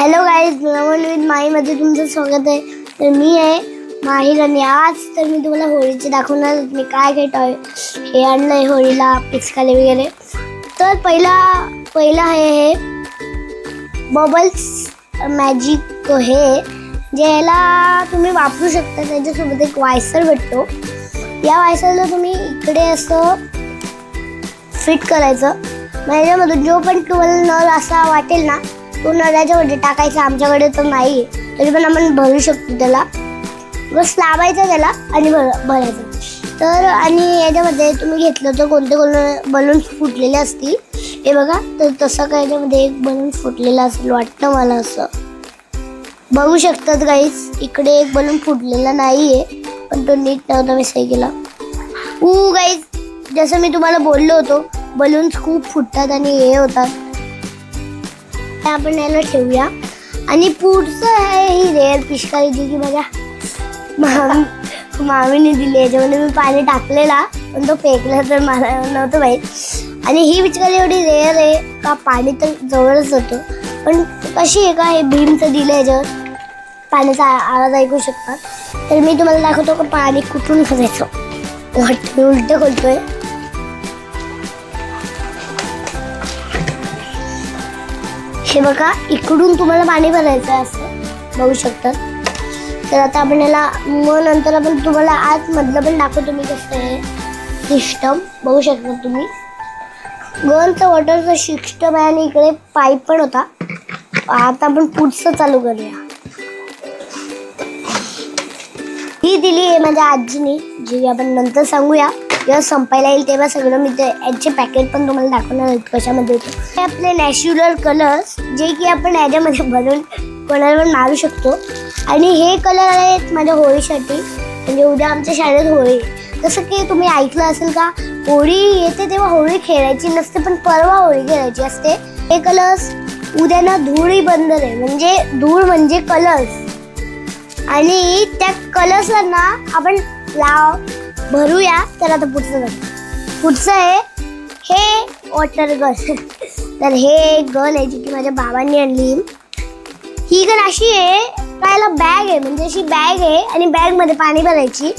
Hello guys, नवन with माहीमध्ये तुमचं स्वागत आहे. तर मी आहे माहीर आणि आज तर मी तुम्हाला होळीचे दाखवणार. मी काय काय टॉय हे आणलं आहे होळीला, पिचकारी वगैरे. तर पहिला आहे हे बबल्स मॅजिक, हे ज्याला तुम्ही वापरू शकता. त्याच्यासोबत एक वायसर भेटतो. या वायसरला तुम्ही इकडे असं फिट करायचं. याच्यामधून जो पण तुम्हाला नळ असा वाटेल ना तो नळाच्यामध्ये टाकायचा. आमच्याकडे तर नाही तरी पण आपण भरू शकतो. त्याला बस लावायचं त्याला आणि भरायचं. तर आणि याच्यामध्ये तुम्ही घेतलं तर कोणते बलून्स फुटलेले असतील. हे बघा, तर तसं काय याच्यामध्ये एक बलून फुटलेला असेल वाटतं मला. असं बघू शकतात गाईज, इकडे एक बलून फुटलेला नाही आहे पण तो नीट नव्हता मी सही केला. गाईज, जसं मी तुम्हाला बोललो होतो बलून्स खूप फुटतात आणि हे होतात. आपण याला ठेवूया. आणि पुढचं आहे ही रेअर पिचकारी, जी की बघा मामीने दिली. याच्यामध्ये मी पाणी टाकलेला पण तो फेकला तर मला नव्हतं माहीत. आणि ही पिचकारी एवढी रेअर आहे का पाणी तर जवळच होतं. पण कशी आहे का हे भीमचं दिलं, याच्यावर पाण्याचा आवाज ऐकू शकतात. तर मी तुम्हाला दाखवतो का पाणी कुठून भरायचं. वाटतं उलटं खोलतोय. हे बघा, इकडून तुम्हाला पाणी भरायचं आहे असं बघू शकतात. तर आता आपण याला नंतर आपण तुम्हाला आतमधलं पण दाखवतो मी कसं आहे सिस्टम. बघू शकता तुम्ही गनचं वॉटरचं सिस्टम आहे आणि इकडे पाईप पण होता. आता आपण पुढचं चालू करूया. ही दिली आहे माझ्या आजीने, जी आपण नंतर सांगूया. जेव्हा संपायला येईल तेव्हा सगळं मी ते याचे पॅकेट पण तुम्हाला दाखवणार आहेत कशामध्ये होतं. हे आपले नॅचरल कलर्स जे की आपण याच्यामध्ये भरून कोणाला पण मारू शकतो. आणि हे कलर आहेत माझ्या होळीसाठी, म्हणजे उद्या आमच्या शाळेत होळी. जसं की तुम्ही ऐकलं असेल का, होळी येते तेव्हा होळी खेळायची नसते पण परवा होळी खेळायची असते. हे कलर्स उद्या ना धुळी बंदर आहे, म्हणजे धूळ म्हणजे कलर्स. आणि त्या कलर्सला ना आपण भरूया. तर आता पुढचं आहे हे वॉटर गन. तर हे गन आहे जी की माझ्या बाबांनी आणली. ही गन अशी आहे का याला बॅग आहे, म्हणजे अशी बॅग आहे आणि बॅगमध्ये पाणी भरायची.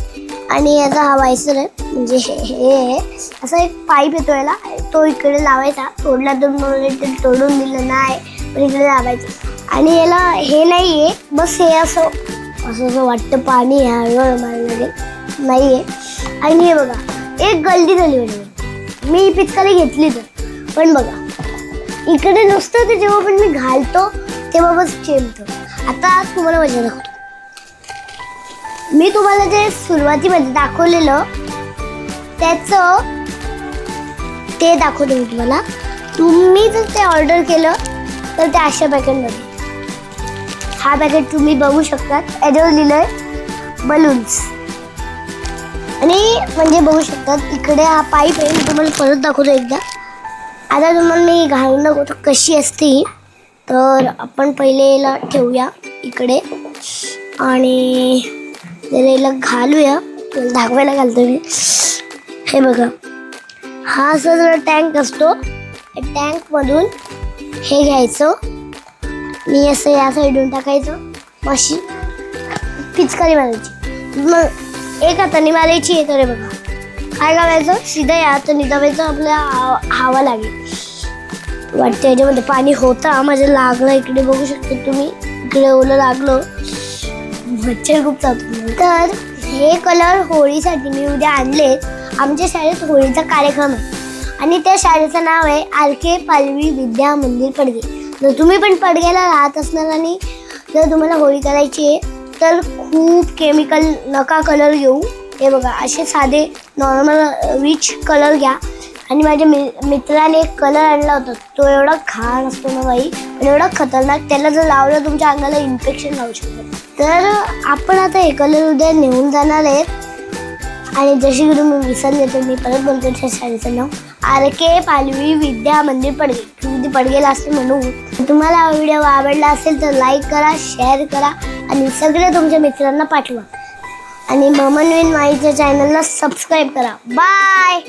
आणि याचा हा वायसर आहे, म्हणजे हे आहे असा एक पाईप येतो याला, तो इकडे लावायचा. तोडला तर तोडून दिलं नाही पण इकडे लावायचं. आणि याला हे नाही आहे, बस हे असं वाटतं पाणी आहे मला नाही आहे. आणि हे बघा, एक गलती झाली होती. मी पिचकारी घेतली तर पण बघा इकडे नुसतं ते जेव्हा पण मी घालतो तेव्हा बस चेंबतं. आता तुम्हाला मजा दाखवतो. मी तुम्हाला जे सुरुवातीमध्ये दाखवलेलं त्याचं ते दाखवतो मी तुम्हाला. तुम्ही जर ते ऑर्डर केलं तर ते अशा पॅकेटमध्ये. हा पॅकेट तुम्ही बघू शकतात, याच्यावर लिहिलंय बलून्स. आणि म्हणजे बघू शकतात इकडे हा पाईप आहे. मी तुम्हाला परत दाखवतो एकदा. आता तुम्हाला मी घालून दाखवतो कशी असते. तर आपण पहिले याला ठेवूया इकडे आणि याला घालूया. दाखवायला घालतो मी. हे बघा, हा असा जरा टँक असतो. टँकमधून हे घ्यायचं, मी असं या साईडून टाकायचं. मशी पिचकारी मारायची, मग एक हाताने मारायची आहे. तर बघा काय करायचं, सीधा या हाताने दाबायचं, आपल्या हवा लागेल. वाटतं याच्यामध्ये पाणी होता, माझं लागलं. इकडे बघू शकता तुम्ही, इकडे ओलं लागलं. मच्छर खूप चावतो. तर हे कलर होळीसाठी मी उद्या आणले. आमच्या शाळेत होळीचा कार्यक्रम आहे आणि त्या शाळेचं नाव आहे RK पालवी विद्या मंदिर पडगे. जर तुम्ही पण पडग्याला राहत असणार आणि जर तुम्हाला होळी करायची आहे तर खूप केमिकल नका कलर घेऊ. हे बघा, असे साधे नॉर्मल रिच कलर घ्या. आणि माझ्या मित्राने एक कलर आणला होता, तो एवढा घाण असतो ना बाई, पण एवढा खतरनाक. त्याला जर लावलं तुमच्या अंगाला इन्फेक्शन लावू शकतं. तर आपण आता हे कलर उद्या नेऊन जाणार आहेत. आणि जशी की तुम्ही विसरले तर मी परत बोलतो त्या शाळेचं नाव RK पालवी विद्या मंदिर पडगे. तुम्ही पडगेला असते म्हणून. तुम्हाला हा व्हिडिओ आवडला असेल तर लाईक करा, शेअर करा आणि सगळे तुमच्या मित्रांना पाठवा. आणि नवन विथ माहीच्या चॅनलला सबस्क्राईब करा. बाय.